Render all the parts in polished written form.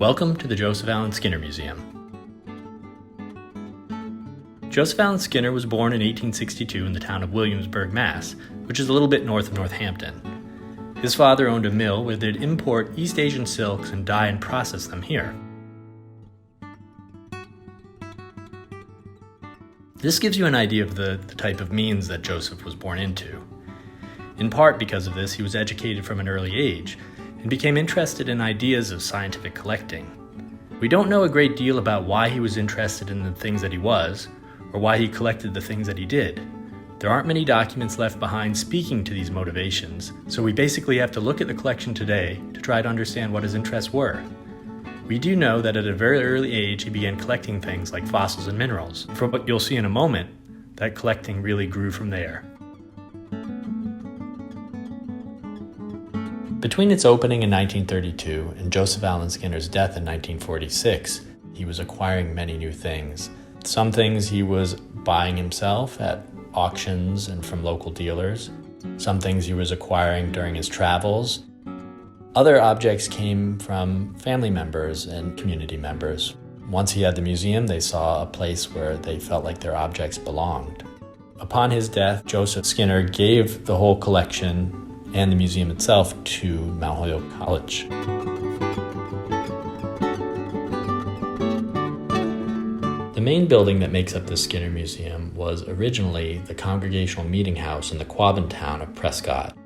Welcome to the Joseph Allen Skinner Museum. Joseph Allen Skinner was born in 1862 in the town of Williamsburg, Mass., which is a little bit north of Northampton. His father owned a mill where they'd import East Asian silks and dye and process them here. This gives you an idea of the type of means that Joseph was born into. In part because of this, he was educated from an early age and became interested in ideas of scientific collecting. We don't know a great deal about why he was interested in the things that he was, or why he collected the things that he did. There aren't many documents left behind speaking to these motivations, so we basically have to look at the collection today to try to understand what his interests were. We do know that at a very early age he began collecting things like fossils and minerals. From what you'll see in a moment, that collecting really grew from there. Between its opening in 1932 and Joseph Allen Skinner's death in 1946, he was acquiring many new things. Some things he was buying himself at auctions and from local dealers. Some things he was acquiring during his travels. Other objects came from family members and community members. Once he had the museum, they saw a place where they felt like their objects belonged. Upon his death, Joseph Skinner gave the whole collection and the museum itself to Mount Holyoke College. The main building that makes up the Skinner Museum was originally the Congregational Meeting House in the Quabbin town of Prescott.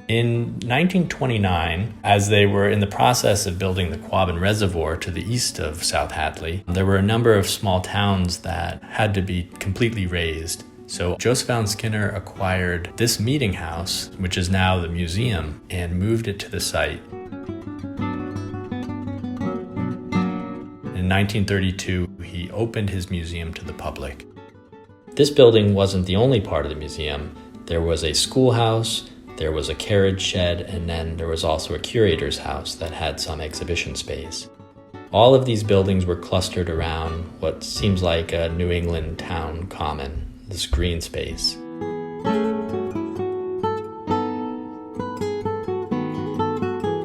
In 1929, as they were in the process of building the Quabbin Reservoir to the east of South Hadley, there were a number of small towns that had to be completely razed. So Joseph Allen Skinner acquired this meeting house, which is now the museum, and moved it to the site. In 1932, he opened his museum to the public. This building wasn't the only part of the museum. There was a schoolhouse, there was a carriage shed, and then there was also a curator's house that had some exhibition space. All of these buildings were clustered around what seems like a New England town common, this green space.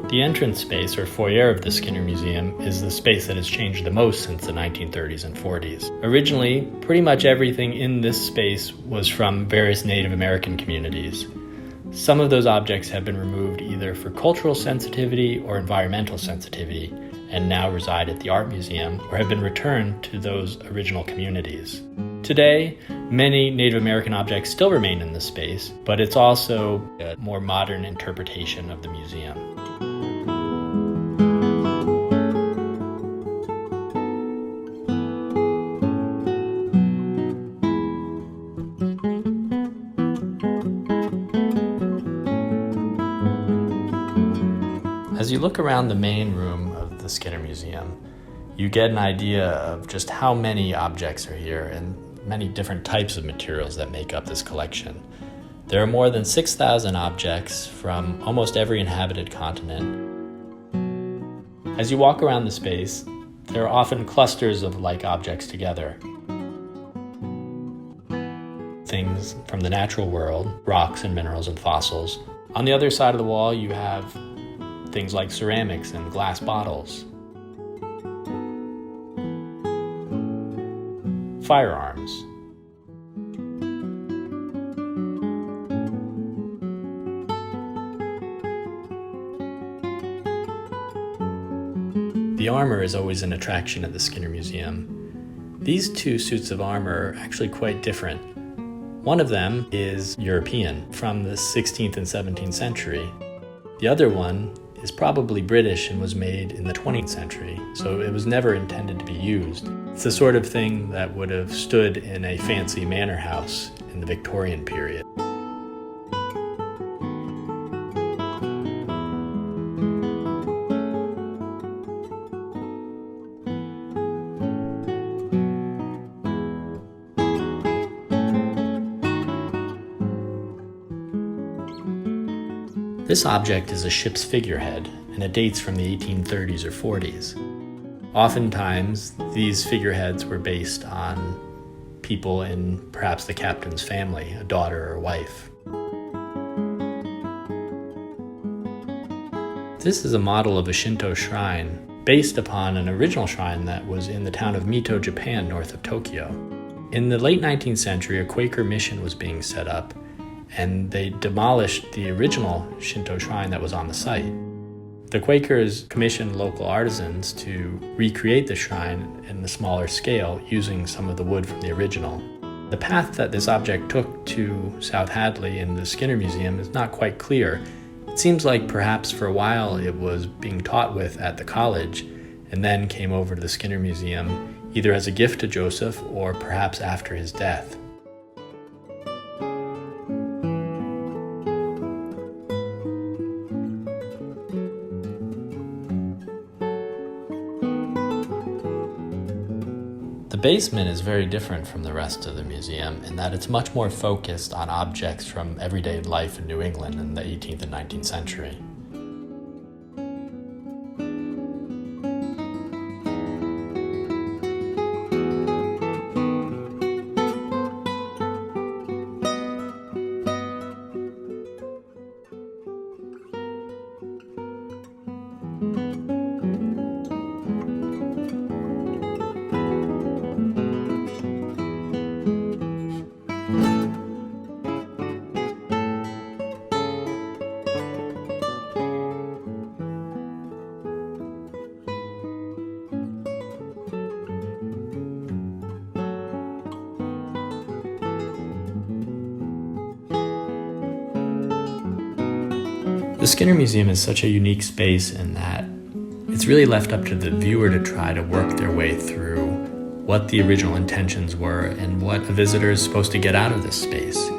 The entrance space or foyer of the Skinner Museum is the space that has changed the most since the 1930s and 40s. Originally, pretty much everything in this space was from various Native American communities. Some of those objects have been removed either for cultural sensitivity or environmental sensitivity and now reside at the Art Museum or have been returned to those original communities. Today, many Native American objects still remain in this space, but it's also a more modern interpretation of the museum. As you look around the main room of the Skinner Museum, you get an idea of just how many objects are here and many different types of materials that make up this collection. There are more than 6,000 objects from almost every inhabited continent. As you walk around the space, there are often clusters of like objects together. Things from the natural world, rocks and minerals and fossils. On the other side of the wall, you have things like ceramics and glass bottles. Firearms. The armor is always an attraction at the Skinner Museum. These two suits of armor are actually quite different. One of them is European, from the 16th and 17th century. The other one is probably British and was made in the 20th century, so it was never intended to be used. It's the sort of thing that would have stood in a fancy manor house in the Victorian period. This object is a ship's figurehead, and it dates from the 1830s or 40s. Oftentimes, these figureheads were based on people in perhaps the captain's family, a daughter or wife. This is a model of a Shinto shrine based upon an original shrine that was in the town of Mito, Japan, north of Tokyo. In the late 19th century, a Quaker mission was being set up, and they demolished the original Shinto shrine that was on the site. The Quakers commissioned local artisans to recreate the shrine in a smaller scale using some of the wood from the original. The path that this object took to South Hadley in the Skinner Museum is not quite clear. It seems like perhaps for a while it was being taught with at the college and then came over to the Skinner Museum either as a gift to Joseph or perhaps after his death. The basement is very different from the rest of the museum in that it's much more focused on objects from everyday life in New England in the 18th and 19th century. The Skinner Museum is such a unique space in that it's really left up to the viewer to try to work their way through what the original intentions were and what a visitor is supposed to get out of this space.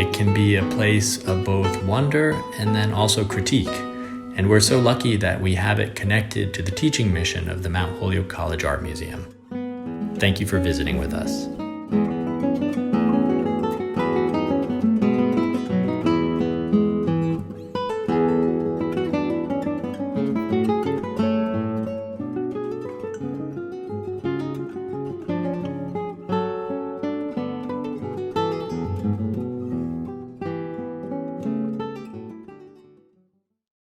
It can be a place of both wonder and then also critique, and we're so lucky that we have it connected to the teaching mission of the Mount Holyoke College Art Museum. Thank you for visiting with us.